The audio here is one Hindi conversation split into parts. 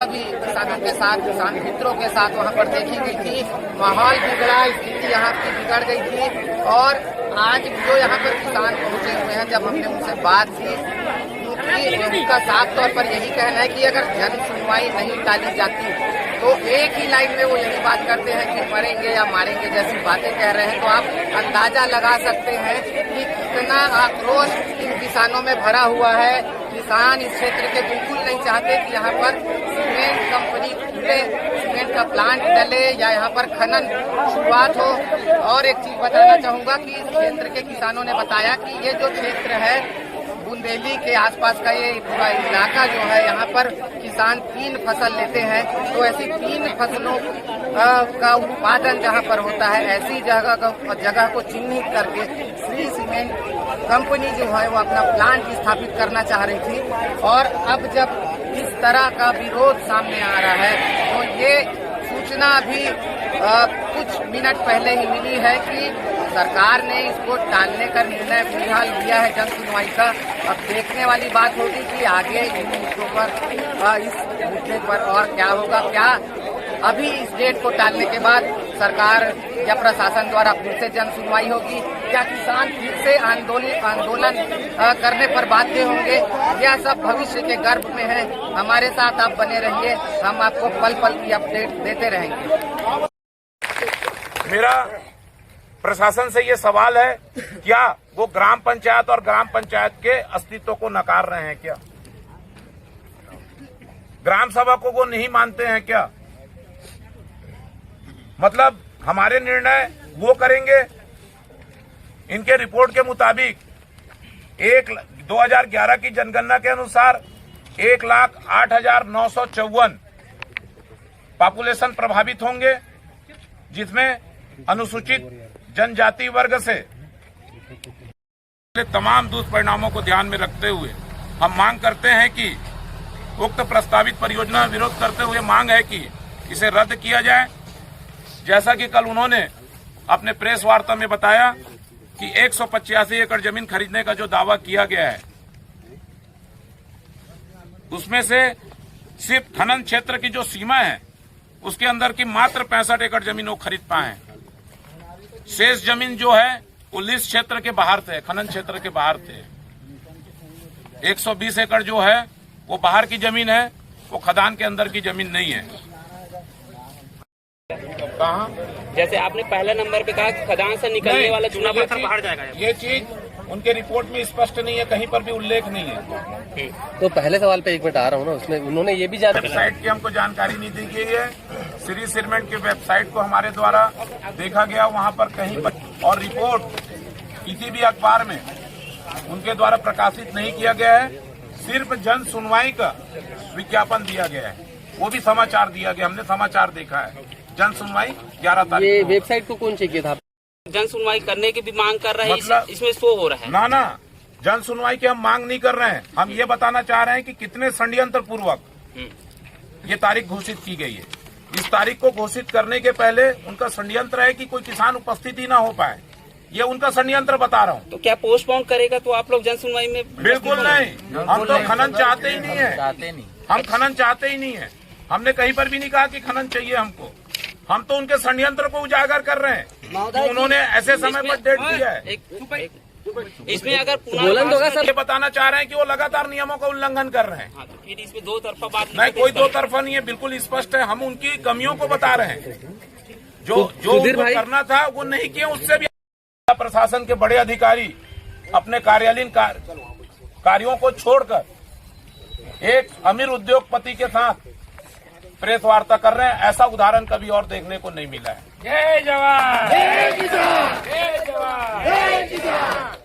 भी किसानों के साथ, किसान मित्रों के साथ वहां पर देखी गई थी। माहौल बिगड़ा, स्थिति यहाँ की बिगड़ गई थी। और आज जो यहाँ पर किसान पहुंचे हुए हैं, जब हमने उनसे बात की, उनका साफ तौर पर यही कहना है कि अगर जन सुनवाई नहीं टाली जाती तो एक ही लाइन में वो यही बात करते हैं कि मरेंगे या मारेंगे जैसी बातें कह रहे हैं। तो आप अंदाजा लगा सकते हैं कि कितना आक्रोश इन किसानों में भरा हुआ है। किसान इस क्षेत्र के बिल्कुल नहीं चाहते कि यहाँ पर सीमेंट कंपनी खुले, सीमेंट का प्लांट डले या यहाँ पर खनन शुरुआत हो। और एक चीज बताना चाहूंगा कि इस क्षेत्र के किसानों ने बताया कि ये जो क्षेत्र है बुंदेली के आसपास का, ये पूरा इलाका जो है, यहाँ पर किसान 3 फसल लेते हैं। तो ऐसी 3 फसलों का उत्पादन जहाँ पर होता है, ऐसी जगह को चिन्हित करके श्री सीमेंट कंपनी जो है वो अपना प्लांट स्थापित करना चाह रही थी। और अब जब इस तरह का विरोध सामने आ रहा है तो ये सूचना भी कुछ मिनट पहले ही मिली है कि सरकार ने इसको टालने का निर्णय फिलहाल लिया है, जन सुनवाई का। अब देखने वाली बात होगी कि आगे इन मुद्दों पर, इस मुद्दे पर और क्या होगा। क्या अभी इस डेट को टालने के बाद सरकार या प्रशासन द्वारा फिर से जन सुनवाई होगी? क्या किसान फिर से आंदोलन करने पर बाध्य होंगे? यह सब भविष्य के गर्भ में है। हमारे साथ आप बने रहिए, हम आपको पल पल की अपडेट देते रहेंगे। मेरा प्रशासन से ये सवाल है, क्या वो ग्राम पंचायत और ग्राम पंचायत के अस्तित्व को नकार रहे हैं? क्या ग्राम सभा को वो नहीं मानते हैं? क्या मतलब हमारे निर्णय वो करेंगे? इनके रिपोर्ट के मुताबिक 2011 की जनगणना के अनुसार 1,08,954 पॉपुलेशन प्रभावित होंगे, जिसमें अनुसूचित जनजाति वर्ग से तमाम दुष्परिणामों को ध्यान में रखते हुए हम मांग करते हैं कि उक्त प्रस्तावित परियोजना का विरोध करते हुए मांग है कि इसे रद्द किया जाए। जैसा कि कल उन्होंने अपने प्रेस वार्ता में बताया कि 185 एकड़ जमीन खरीदने का जो दावा किया गया है, उसमें से सिर्फ खनन क्षेत्र की जो सीमा है उसके अंदर की मात्र 65 एकड़ जमीन वो खरीद पाए हैं। शेष जमीन जो है वो लिस क्षेत्र के बाहर थे, खनन क्षेत्र के बाहर थे। 120 एकड़ जो है वो बाहर की जमीन है, वो खदान के अंदर की जमीन नहीं है। कहाँ? जैसे आपने पहले नंबर पे कहा कि खदान से निकलने वाला चूना पत्थर बाहर जाएगा, ये चीज उनके रिपोर्ट में स्पष्ट नहीं है, कहीं पर भी उल्लेख नहीं है। तो पहले सवाल पे एक मिनट आ रहा हूँ ना, उसमें उन्होंने ये भी वेबसाइट की हमको जानकारी नहीं दी गई है। श्री सीमेंट की वेबसाइट को हमारे द्वारा देखा गया, वहाँ पर कहीं पर, और रिपोर्ट किसी भी अखबार में उनके द्वारा प्रकाशित नहीं किया गया है। सिर्फ जन सुनवाई का विज्ञापन दिया गया है, वो भी समाचार दिया गया, हमने समाचार देखा है। जन सुनवाई 11 तारीख। ये वेबसाइट को कौन चेक किया था? जन सुनवाई करने की भी मांग कर रहे हैं, मतलब इसमें शो हो रहा है ना जन सुनवाई की हम मांग नहीं कर रहे हैं। हम ये बताना चाह रहे हैं कि कितने षड्यंत्र पूर्वक ये तारीख घोषित की गई है। इस तारीख को घोषित करने के पहले उनका षड्यंत्र है कि कोई किसान उपस्थित ही ना हो पाए, ये उनका षड्यंत्र बता रहा हूँ। तो क्या पोस्टपोन करेगा तो आप लोग जन सुनवाई में? बिल्कुल नहीं, हम तो खनन चाहते ही नहीं है। हम खनन चाहते ही नहीं है। हमने कहीं पर भी नहीं कहा कि खनन चाहिए हमको। हम तो उनके षड्यंत्र को उजागर कर रहे हैं कि उन्होंने ऐसे समय पर डेट दिया है। इसमें अगर बोलन होगा सर, ये बताना चाह रहे हैं कि वो लगातार नियमों का उल्लंघन कर रहे हैं। हाँ, तो फिर इसमें दो तरफा बात नहीं, कोई दो तरफा नहीं है, बिल्कुल स्पष्ट है। हम उनकी कमियों को बता रहे हैं, जो उनको करना था वो नहीं किए। उससे भी प्रशासन के बड़े अधिकारी अपने कार्यालयीन कार्यों को छोड़कर एक अमीर उद्योगपति के साथ प्रेस वार्ता कर रहे हैं। ऐसा उदाहरण कभी और देखने को नहीं मिला है। जय जवान, जय किसान, जय जवान, जय किसान।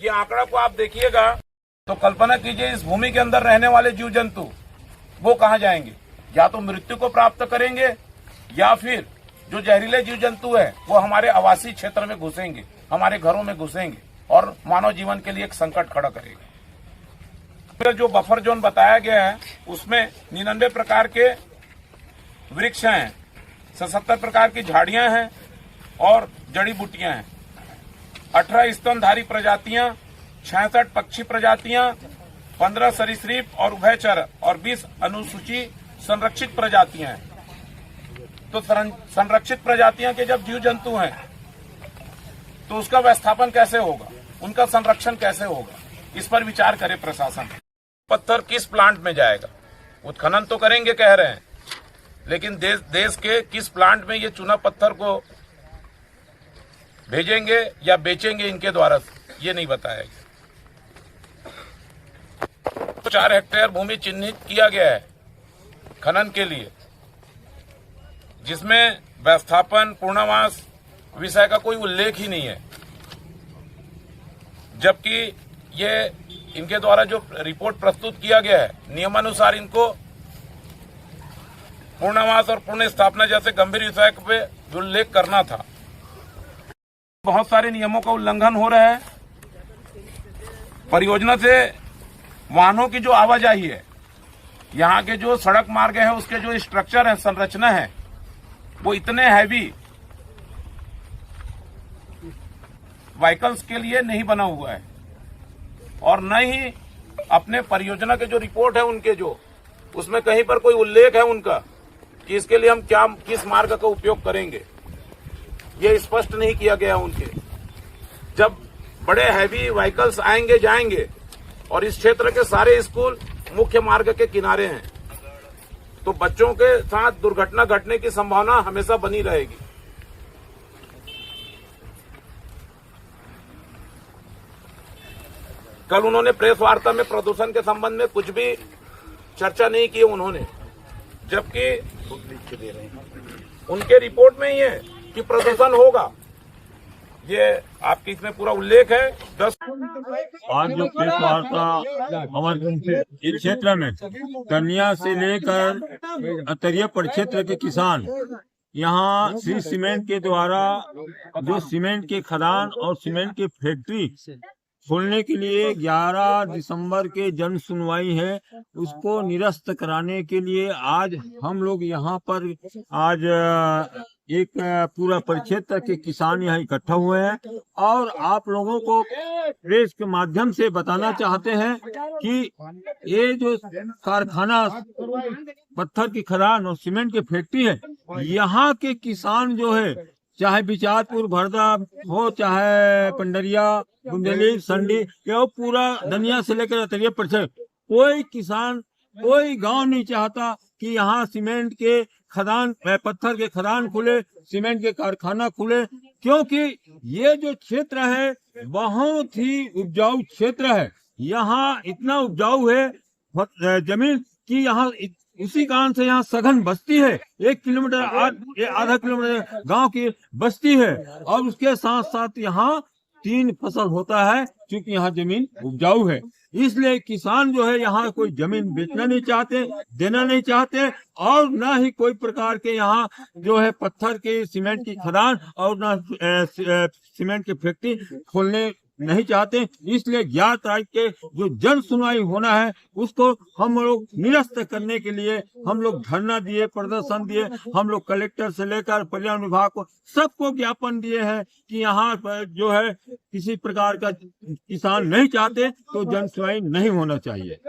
ये आंकड़ा को आप देखिएगा तो कल्पना कीजिए, इस भूमि के अंदर रहने वाले जीव जंतु वो कहाँ जाएंगे? या तो मृत्यु को प्राप्त करेंगे, या फिर जो जहरीले जीव जंतु है वो हमारे आवासीय क्षेत्र में घुसेंगे, हमारे घरों में घुसेंगे और मानव जीवन के लिए एक संकट खड़ा करेगा। जो बफर जोन बताया गया है उसमें 99 प्रकार के वृक्ष हैं, 77 प्रकार की झाड़ियां हैं और जड़ी बूटियां हैं, 18 स्तनधारी प्रजातियां, 66 पक्षी प्रजातियां, 15 सरीसृप और उभयचर और 20 अनुसूची संरक्षित प्रजातियां हैं। तो संरक्षित प्रजातियां के जब जीव जंतु हैं तो उसका व्यवस्थापन कैसे होगा, उनका संरक्षण कैसे होगा, इस पर विचार करे प्रशासन। पत्थर किस प्लांट में जाएगा, उत्खनन तो करेंगे कह रहे हैं, लेकिन देश के किस प्लांट में ये चुना पत्थर को भेजेंगे या बेचेंगे इनके द्वारा, ये नहीं बताएगा। 4 हेक्टेयर भूमि चिन्हित किया गया है खनन के लिए, जिसमें व्यवस्थापन पूर्णावास विषय का कोई उल्लेख ही नहीं है, जबकि ये इनके द्वारा जो रिपोर्ट प्रस्तुत किया गया है नियमानुसार इनको पूर्णावास और पुनः स्थापना जैसे गंभीर विषय पे उल्लेख करना था। बहुत सारे नियमों का उल्लंघन हो रहा है। परियोजना से वाहनों की जो आवाजाही है, यहाँ के जो सड़क मार्ग है, उसके जो स्ट्रक्चर है, संरचना है, वो इतने हैवी व्हीकल्स के लिए नहीं बना हुआ है, और न ही अपने परियोजना के जो रिपोर्ट है उनके जो उसमें कहीं पर कोई उल्लेख है उनका कि इसके लिए हम क्या किस मार्ग का उपयोग करेंगे, ये स्पष्ट नहीं किया गया उनके। जब बड़े हैवी व्हीकल्स आएंगे जाएंगे और इस क्षेत्र के सारे स्कूल मुख्य मार्ग के किनारे हैं, तो बच्चों के साथ दुर्घटना घटने की संभावना हमेशा बनी रहेगी। कल उन्होंने प्रेस वार्ता में प्रदूषण के संबंध में कुछ भी चर्चा नहीं की उन्होंने, जबकि उनके रिपोर्ट में ही है कि प्रदूषण होगा। ये आपकी इसमें पूरा उल्लेख है। 10 आज जो प्रेस वार्ता हमारे इस क्षेत्र में कन्या से लेकर अतरिया परिक्षेत्र के किसान यहाँ श्री सीमेंट के द्वारा जो सीमेंट के खदान और सीमेंट की फैक्ट्री खोलने के लिए 11 दिसंबर के जन सुनवाई है, उसको निरस्त कराने के लिए आज हम लोग यहाँ पर आज एक पूरा परिक्षेत्र के किसान यहाँ इकट्ठा हुए हैं और आप लोगों को प्रेस के माध्यम से बताना चाहते हैं कि ये जो कारखाना पत्थर की खदान और सीमेंट की फैक्ट्री है, यहाँ के किसान जो है, चाहे बिचारपुर भरदा हो, चाहे पंडरिया, बुंदेली, संडी, ये पूरा दुनिया से लेकर अतरिया परिक्षेत्र, कोई किसान, कोई गांव नहीं चाहता कि यहाँ सीमेंट के खदान, पत्थर के खदान खुले, सीमेंट के कारखाना खुले, क्योंकि ये जो क्षेत्र है बहुत ही उपजाऊ क्षेत्र है। यहाँ इतना उपजाऊ है जमीन कि यहाँ उसी कारण से यहाँ सघन बस्ती है, 1 किलोमीटर आधा किलोमीटर गांव की बस्ती है, और उसके साथ साथ यहाँ 3 फसल होता है, क्योंकि यहाँ जमीन उपजाऊ है। इसलिए किसान जो है यहाँ कोई जमीन बेचना नहीं चाहते, देना नहीं चाहते, और न ही कोई प्रकार के यहाँ जो है पत्थर के सीमेंट की खदान और न सीमेंट की फैक्ट्री खोलने नहीं चाहते। इसलिए 11 तारीख के जो जन सुनवाई होना है उसको हम लोग निरस्त करने के लिए हम लोग धरना दिए, प्रदर्शन दिए, हम लोग कलेक्टर से लेकर पर्यावरण विभाग को सबको ज्ञापन दिए हैं कि यहाँ पर जो है किसी प्रकार का किसान नहीं चाहते तो जन सुनवाई नहीं होना चाहिए।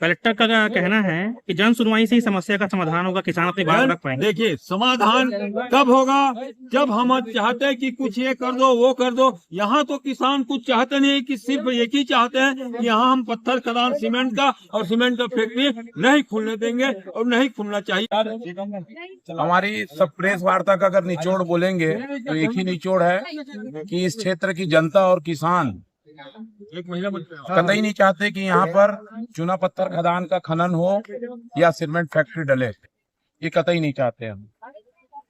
कलेक्टर का कहना है कि जन सुनवाई से ही समस्या का समाधान होगा, किसान अपनी बात रख पाएंगे। देखिए, समाधान कब होगा जब हम चाहते हैं कि कुछ ये कर दो वो कर दो। यहाँ तो किसान कुछ चाहते नहीं, कि सिर्फ एक ही चाहते हैं कि यहाँ हम पत्थर खदान सीमेंट का और सीमेंट का फैक्ट्री नहीं खुलने देंगे और नहीं खुलना चाहिए। हमारी सब प्रेस वार्ता का अगर निचोड़ बोलेंगे तो एक ही निचोड़ है कि इस क्षेत्र की जनता और किसान कतई नहीं चाहते कि यहाँ पर चूना पत्थर खदान का खनन हो या सीमेंट फैक्ट्री डले, ये कतई नहीं चाहते हम।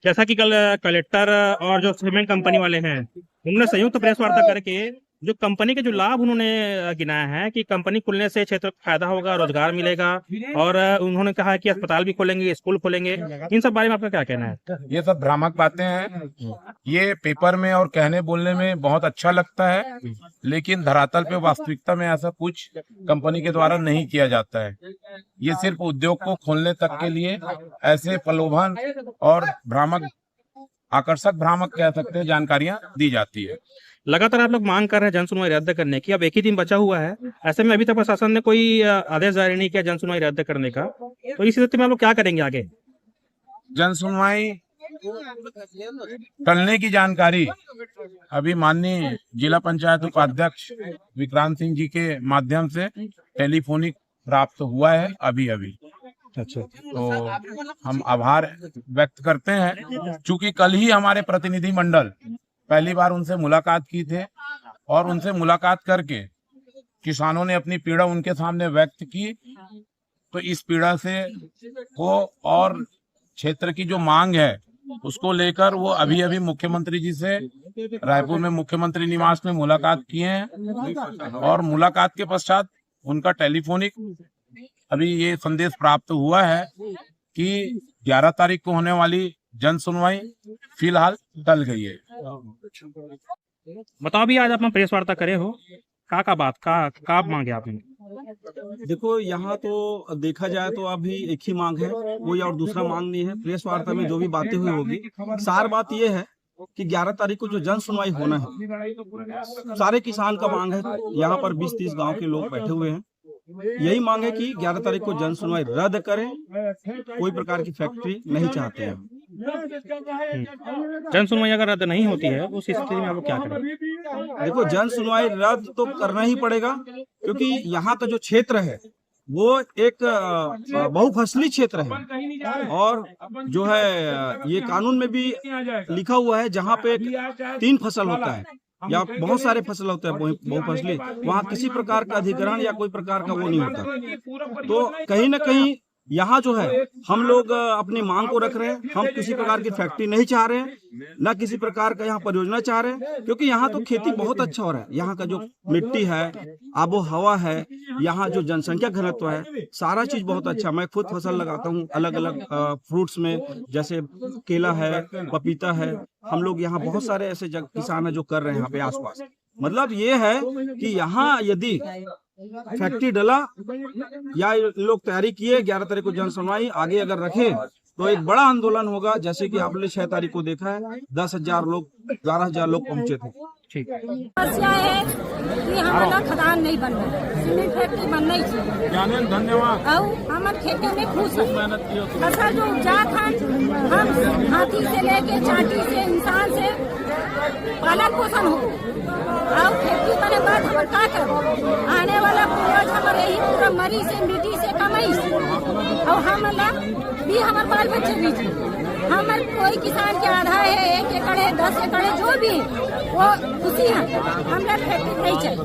जैसा कि कल कलेक्टर और जो सीमेंट कंपनी वाले हैं उन्होंने संयुक्त प्रेस वार्ता करके जो कंपनी के जो लाभ उन्होंने गिनाया है कि कंपनी खुलने से क्षेत्र को फायदा होगा, रोजगार मिलेगा, और उन्होंने कहा कि अस्पताल भी खोलेंगे, स्कूल खोलेंगे, इन सब बारे में आपका क्या कहना है? ये सब भ्रामक बातें हैं। ये पेपर में और कहने बोलने में बहुत अच्छा लगता है, लेकिन धरातल पे वास्तविकता में ऐसा कुछ कंपनी के द्वारा नहीं किया जाता है। ये सिर्फ उद्योग को खोलने तक के लिए ऐसे प्रलोभन और भ्रामक, आकर्षक भ्रामक कह सकते हैं, जानकारियां दी जाती है। लगातार आप लोग मांग कर रहे हैं जन सुनवाई रद्द करने की, अब एक ही दिन बचा हुआ है, ऐसे में अभी तक प्रशासन ने कोई आदेश जारी नहीं किया जन सुनवाई रद्द करने का, तो इस स्थिति में आप लोग क्या करेंगे आगे? जन सुनवाई टलने की जानकारी अभी माननीय जिला पंचायत उपाध्यक्ष विक्रांत सिंह जी के माध्यम से टेलीफोनिक प्राप्त हुआ है अभी। अच्छा, तो हम आभार व्यक्त करते हैं, चूंकि कल ही हमारे प्रतिनिधि मंडल पहली बार उनसे मुलाकात की थे और उनसे मुलाकात करके किसानों ने अपनी पीड़ा उनके सामने व्यक्त की। तो इस पीड़ा से को और क्षेत्र की जो मांग है उसको लेकर वो अभी मुख्यमंत्री जी से रायपुर में मुख्यमंत्री निवास में मुलाकात किए हैं और मुलाकात के पश्चात उनका टेलीफोनिक अभी ये संदेश प्राप्त हुआ है कि 11 तारीख को होने वाली जन सुनवाई फिलहाल टल गई है। बताओ, भी आज आप प्रेस वार्ता करे हो, का बात का मांगे आपने? देखो, यहाँ तो देखा जाए तो अभी एक ही मांग है, कोई और दूसरा मांग नहीं है। प्रेस वार्ता में जो भी बातें हुई होगी, सार बात ये है कि 11 तारीख को जो जन सुनवाई होना है, सारे किसान का मांग है। यहाँ पर 20-30 गांव के लोग बैठे हुए हैं, यही मांग है कि 11 तारीख को जन सुनवाई रद्द करें। कोई प्रकार की फैक्ट्री नहीं चाहते हैं। जन सुनवाई अगर रद्द नहीं होती है उस स्थिति में आप क्या करें? देखो, जन सुनवाई रद्द तो करना ही पड़ेगा, क्योंकि यहाँ का जो क्षेत्र है वो एक बहुफसली क्षेत्र है और जो है ये कानून में भी लिखा हुआ है, जहाँ पे 3 फसल होता है या बहुत सारे फसल होते हैं बहुफसली, वहाँ किसी प्रकार का अधिग्रहण या कोई प्रकार का वो नहीं होता। तो कहीं ना कहीं यहाँ जो है हम लोग अपनी मांग को रख रहे हैं। हम किसी प्रकार की फैक्ट्री नहीं चाह रहे हैं, न किसी प्रकार का यहाँ परियोजना चाह रहे हैं, क्योंकि यहाँ तो खेती बहुत अच्छा हो रहा है। यहाँ का जो मिट्टी है, आबो हवा है, यहाँ जो जनसंख्या घनत्व है, सारा चीज बहुत अच्छा। मैं खुद फसल लगाता हूँ अलग अलग फ्रूट्स में, जैसे केला है, पपीता है। हम लोग यहाँ बहुत सारे ऐसे किसान है जो कर रहे हैं यहाँ पे आसपास। मतलब ये है कि यहाँ यदि फैक्ट्री डला या लोग तैयारी किए 11 तारीख को जन सुनवाई आगे अगर रखे तो एक बड़ा आंदोलन होगा। जैसे कि आपने 6 तारीख को देखा है, 10,000 लोग 12,000 लोग पहुंचे थे। ठीक है, समस्या है कि हमारा खदान नहीं बन रहा है, सीमेंट फैक्ट्री बनना ही चाहिए। धन्यवाद। और हमारे खेती में खुश है, फसल जो उपजा था हम हाथी से लेके चाटी से इंसान से पालन पोषण हो, और खेती बने बाद हम का करो, आने वाला पूर्वज हमारे यही पूरा मरी से मिट्टी से कमाई से, और हमारा भी हमारे बाल बच्चे भी हमारे कोई किसान के आधा है, 1 एकड़ है, 10 एकड़ है, जो भी है वो खुशी है। हमरा फैक्ट्री नहीं चाहिए।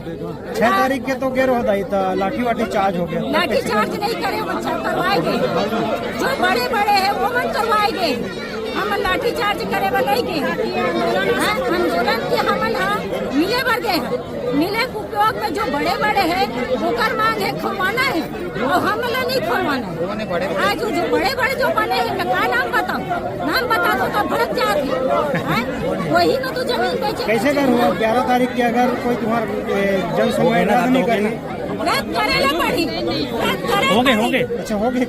6 तारीख के तो गेर होता ही था, लाठी वाठी चार्ज हो गया। लाठी चार्ज नहीं करे, बच्चा करवाएंगे, जो बड़े बड़े है वो मन करवाएंगे। हम लाठी चार्ज करे वाला नहीं के आंदोलन के हम मिले बर गए, मिले उपयोग में जो बड़े बड़े है ओकर मांग है खुलवाना है, और हमला नहीं खुलवाना है। आज जो बड़े बड़े जो बने हैं का नाम बताओ, नाम बता दो तो भड़क जाते, वही ना तो जमीन बेचे। कैसे कर हुआ 11 तारीख की अगर कोई तुम्हारा जन सुनवाई रद्द नहीं करी? रद्द करेला पड़ी, रद्द करे हो गए। अच्छा, हो गए,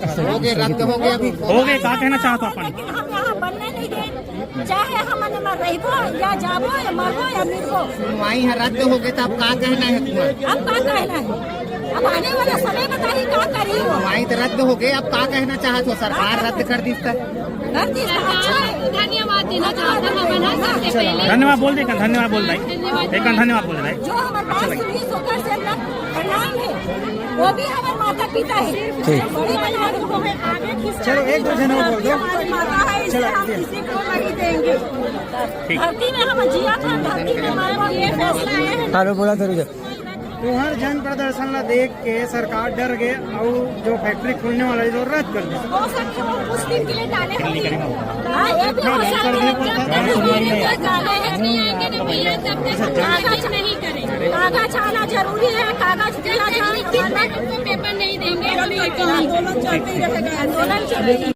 रद्द हो गए, अभी हो गए। क्या कहना चाहता अपन? लेकिन हम यहाँ बनने नहीं दे, चाहे हमने मर रहीबो या जाबो या मरबो या मिलबो, सुनवाई है रद्द हो गई तो अब क्या कहना है तुम्हारा? अब क्या कहना है? अब आने वाला समय बताइए क्या करी। सुनवाई तो रद्द हो गई, अब क्या कहना चाहते हो? सरकार रद्द कर दी अच्छा है। धन्यवाद देना चाहता हूँ बना सबसे पहले। धन्यवाद बोल दे, धन्यवाद बोल रहा है, एक धन्यवाद बोल रहा है। जो हमारे पास पुलिस होकर से प्रणाम है, वो भी हमारे माता पिता है। बड़े चलो, एक दो जन बोल दो। माता है, इसे हम किसी को नहीं देंगे। धरती में हम जिया था, धरती में हमारा ये फैसला है। बोला तुम्हार जन प्रदर्शन ला देख के सरकार डर गए और जो फैक्ट्री खुलने वाला है तो रद्द कर दी। हो सकता है कुछ दिन के लिए डाले होंगे। ये भी हो सकता है कागज नहीं करेंगे, कागज आना जरूरी है, कागज दिया जाए, पेपर नहीं देंगे। आंदोलन चलते ही रहेगा, आंदोलन चलेगा।